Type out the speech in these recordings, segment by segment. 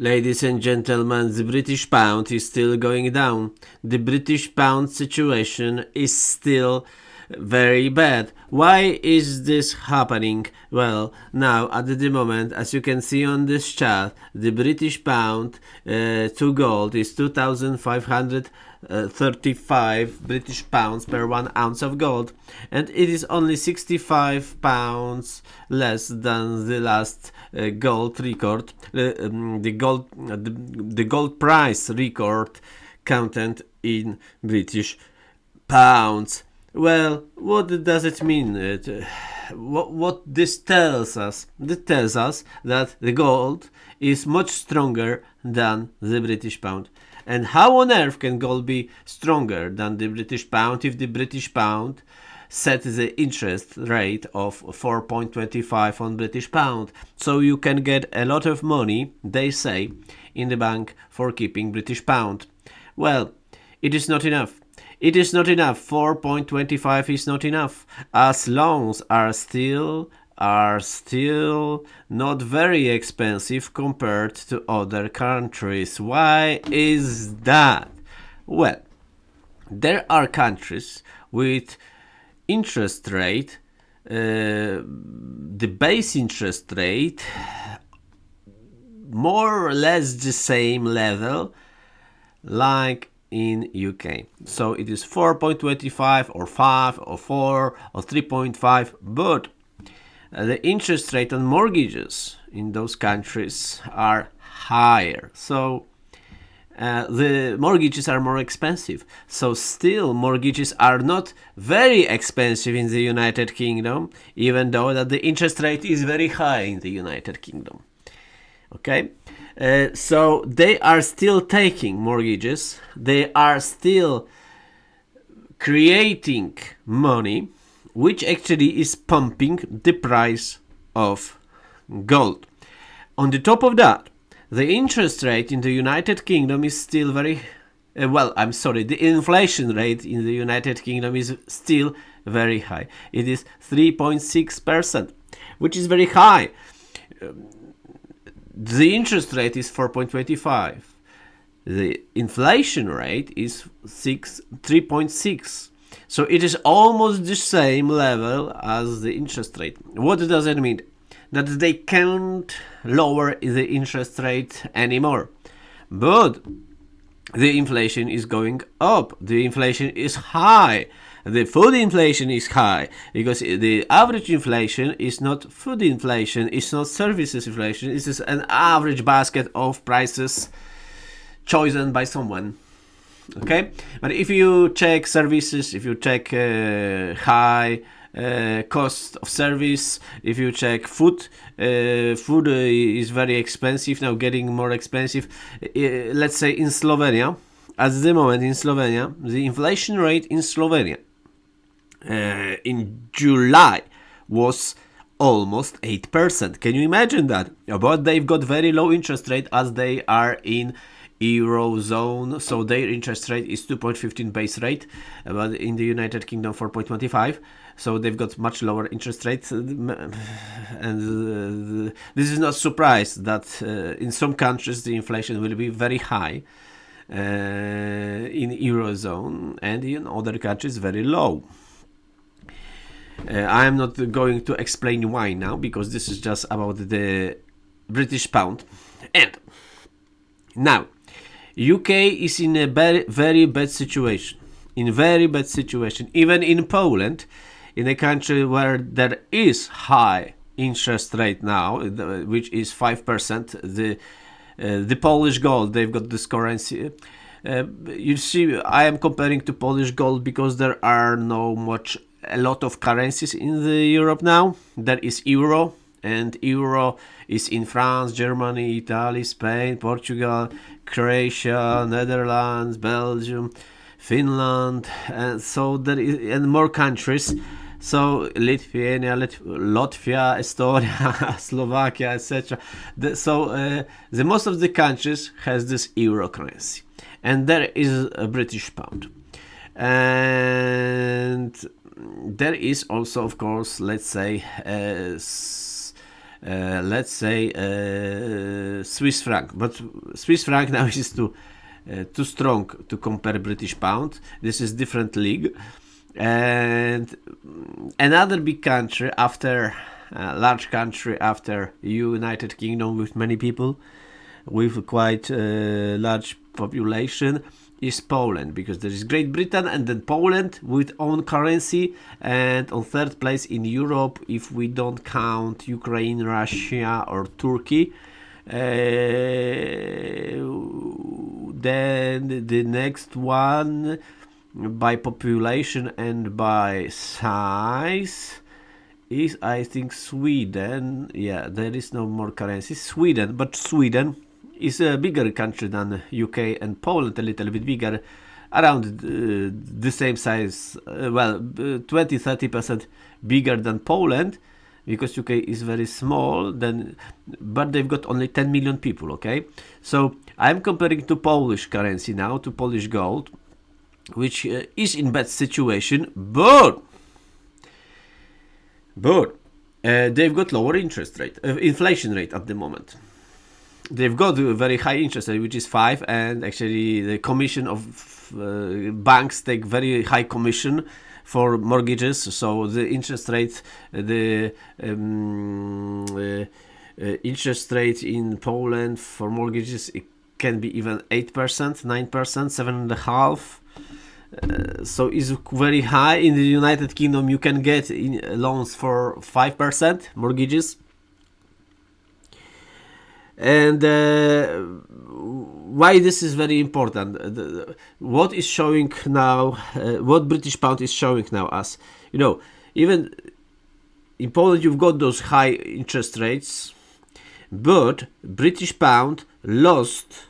Ladies and gentlemen, the British pound is still going down. The British pound situation is still very bad. Why is this happening? Well, now at the moment, as you can see on this chart, the British pound to gold is 2,535 British pounds per 1 ounce of gold, and it is only 65 pounds less than the last gold record, the gold price record counted in British pounds. Well, what does it mean? What this tells us? It tells us that the gold is much stronger than the British pound. And how on earth can gold be stronger than the British pound if the British pound set the interest rate of 4.25 on British pound? So you can get a lot of money, they say, in the bank for keeping British pound. Well, it is not enough. It is not enough. 4.25 is not enough, as loans are still not very expensive compared to other countries. Why is that? Well, there are countries with interest rate, the base interest rate, more or less the same level like in UK. So it is 4.25 or 5 or 4 or 3.5, but the interest rate on mortgages in those countries are higher. So the mortgages are more expensive. So still mortgages are not very expensive in the United Kingdom, even though that the interest rate is very high in the United Kingdom. Okay, so they are still taking mortgages, they are still creating money, which actually is pumping the price of gold. On the top of that, the interest rate in the United Kingdom is still very the inflation rate in the United Kingdom is still very high. It is 3.6%, which is very high. The interest rate is 4.25. The inflation rate is 3.6. So it is almost the same level as the interest rate. What does it mean? That they can't lower the interest rate anymore. But the inflation is going up. The inflation is high. The food inflation is high because the average inflation is not food inflation, it's not services inflation, it is an average basket of prices chosen by someone. Okay, but if you check services, if you check high cost of service, if you check food, food is very expensive now, getting more expensive. Let's say in Slovenia, at the moment in Slovenia, the inflation rate in Slovenia in July was almost 8%. Can you imagine that? But they've got very low interest rate as they are in Eurozone, so their interest rate is 2.15 base rate, but in the United Kingdom 4.25, so they've got much lower interest rates, and this is not surprise that in some countries the inflation will be very high in Eurozone, and in other countries very low. I am not going to explain why now, because this is just about the British pound. And now, UK is in a very bad situation. In very bad situation. Even in Poland, in a country where there is high interest rate now, which is 5%, the Polish gold, they've got this currency. You see, I am comparing to Polish gold because there are a lot of currencies in the Europe now. There is euro, and euro is in France, Germany, Italy, Spain, Portugal, Croatia, Netherlands, Belgium, Finland, and so there is, and more countries. So Lithuania, Latvia, Estonia, Slovakia, etc. The most of the countries has this euro currency, and there is a British pound, and there is also, of course, let's say, let's say Swiss franc, but Swiss franc now is too strong to compare British pound. This is different league. And another big country after large country after United Kingdom with many people, with quite large population, is Poland, because there is Great Britain and then Poland with own currency, and on third place in Europe, if we don't count Ukraine, Russia or Turkey. Then the next one by population and by size is, I think, Sweden. Yeah, there is no more currency. Sweden, but Sweden is a bigger country than UK and Poland, a little bit bigger, around the same size, 20-30% bigger than Poland, because UK is very small, but they've got only 10 million people, okay? So I'm comparing to Polish currency now, to Polish gold, which is in bad situation, but they've got lower inflation rate at the moment. They've got a very high interest rate, which is 5, and actually the commission of banks take very high commission for mortgages, so the interest rate, interest rate in Poland for mortgages, it can be even 8%, 9%, 7.5%. So it's very high. In the United Kingdom, you can get loans for 5% mortgages. And why this is very important? What is showing now? What British pound is showing now? As you know, even in Poland, you've got those high interest rates, but British pound lost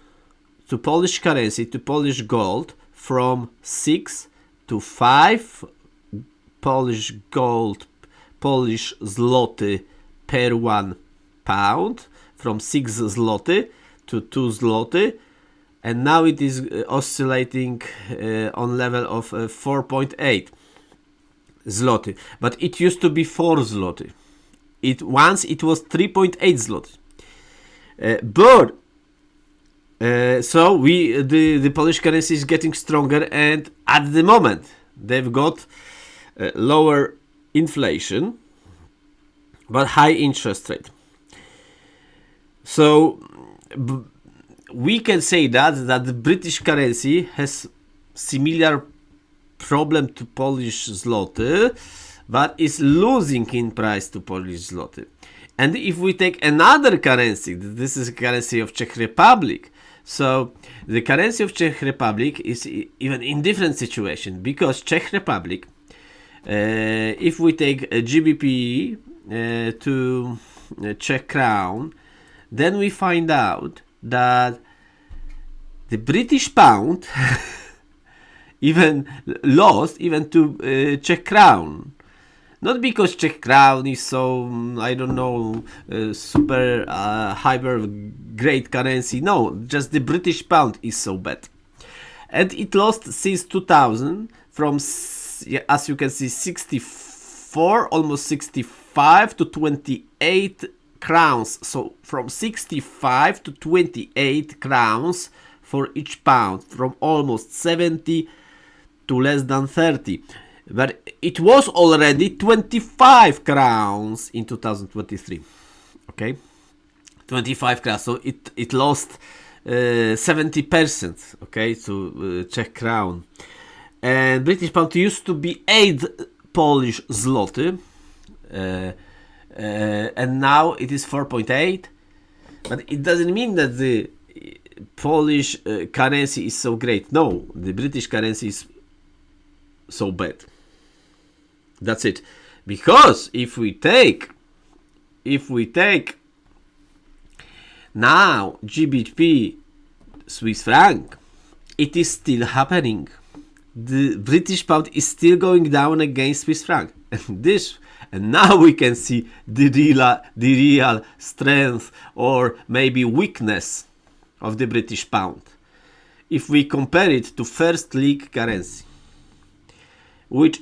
to Polish currency, to Polish gold, from 6 to 5 Polish gold, Polish zloty per 1 pound, from 6 zloty to 2 zloty, and now it is oscillating on level of 4.8 zloty. But it used to be 4 zloty. Once it was 3.8 zloty. So the Polish currency is getting stronger, and at the moment they've got lower inflation but high interest rate. So we can say that the British currency has similar problem to Polish zloty, but is losing in price to Polish zloty. And if we take another currency, this is a currency of Czech Republic. So the currency of Czech Republic is even in different situation, because Czech Republic, if we take a GBP to Czech crown, then we find out that the British pound even lost even to Czech crown. Not because Czech crown is so, I don't know, super hyper great currency. No, just the British pound is so bad. And it lost since 2000 from, as you can see, 64, almost 65 to 28 crowns. So from 65 to 28 crowns for each pound, from almost 70 to less than 30. But it was already 25 crowns in 2023. Okay, 25 crowns. So it lost 70%. Okay, to Czech crown. And British pound used to be 8 Polish zloty, and now it is 4.8. But it doesn't mean that the Polish currency is so great. No, the British currency is so bad. That's it. Because if we take now GBP Swiss franc, it is still happening. The British pound is still going down against Swiss franc. And now we can see the real strength, or maybe weakness, of the British pound. If we compare it to first league currency, which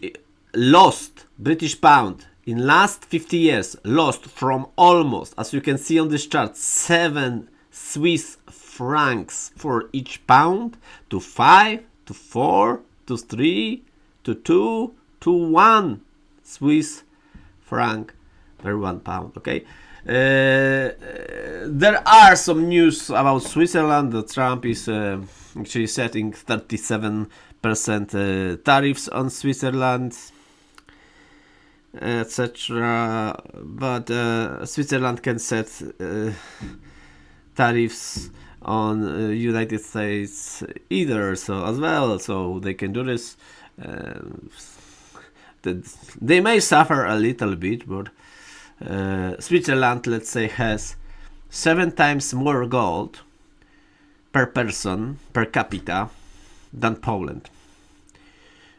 lost British pound in last 50 years lost from almost, as you can see on this chart, 7 Swiss francs for each pound to 5, to 4, to 3, to 2, to 1 Swiss franc per 1 pound. Okay. There are some news about Switzerland. Trump is actually setting 37% tariffs on Switzerland, etc. But Switzerland can set tariffs on United States either, so as well. So they can do this. They may suffer a little bit, but Switzerland, let's say, has 7 times more gold per person, per capita, than Poland.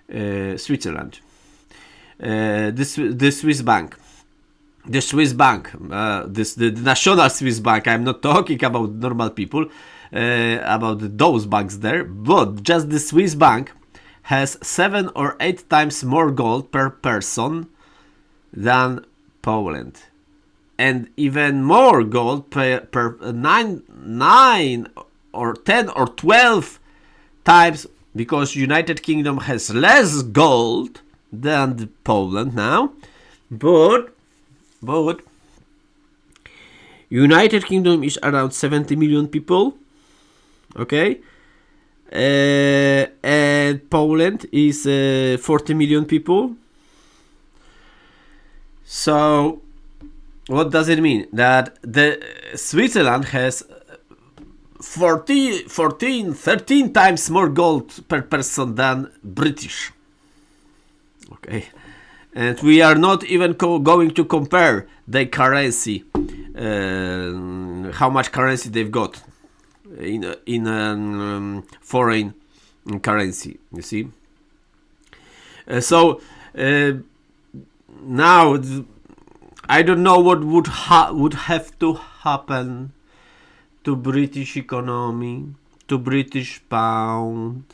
Switzerland. The Swiss bank. The national Swiss bank. I'm not talking about normal people, about those banks there, but just the Swiss bank has 7 or 8 times more gold per person than Poland, and even more gold per 9 or 10 or 12 times, because United Kingdom has less gold than Poland now, but United Kingdom is around 70 million people, okay, and Poland is 40 million people. So what does it mean? That the Switzerland has 13 times more gold per person than British. Okay, and we are not even going to compare the currency, how much currency they've got in foreign currency. You see, now I don't know what would have to happen to British economy, to British pound,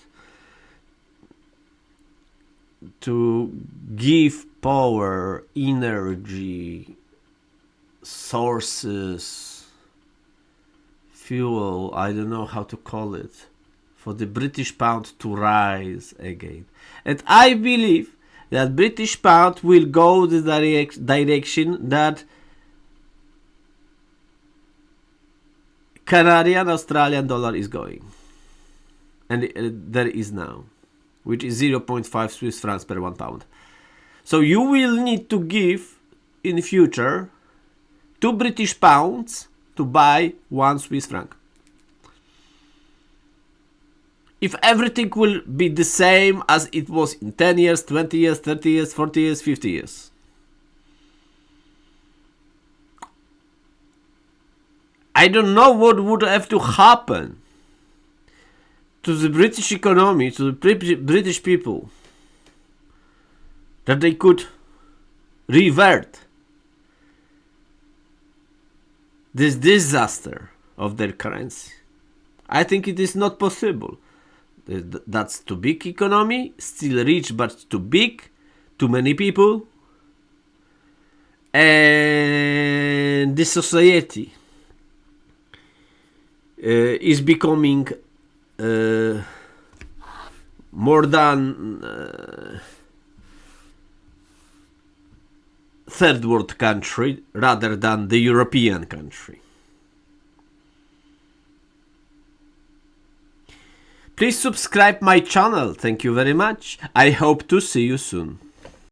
to give power, energy, sources, fuel, I don't know how to call it, for the British pound to rise again. And I believe that British pound will go the direction that Canadian, Australian dollar is going, and there is now, which is 0.5 Swiss francs per 1 pound. So you will need to give in the future 2 British pounds to buy 1 Swiss franc. If everything will be the same as it was in 10 years, 20 years, 30 years, 40 years, 50 years. I don't know what would have to happen to the British economy, to the British people, that they could revert this disaster of their currency. I think it is not possible. That's too big economy, still rich but too big, too many people, and this society is becoming more than third world country rather than the European country. Please subscribe my channel. Thank you very much. I hope to see you soon.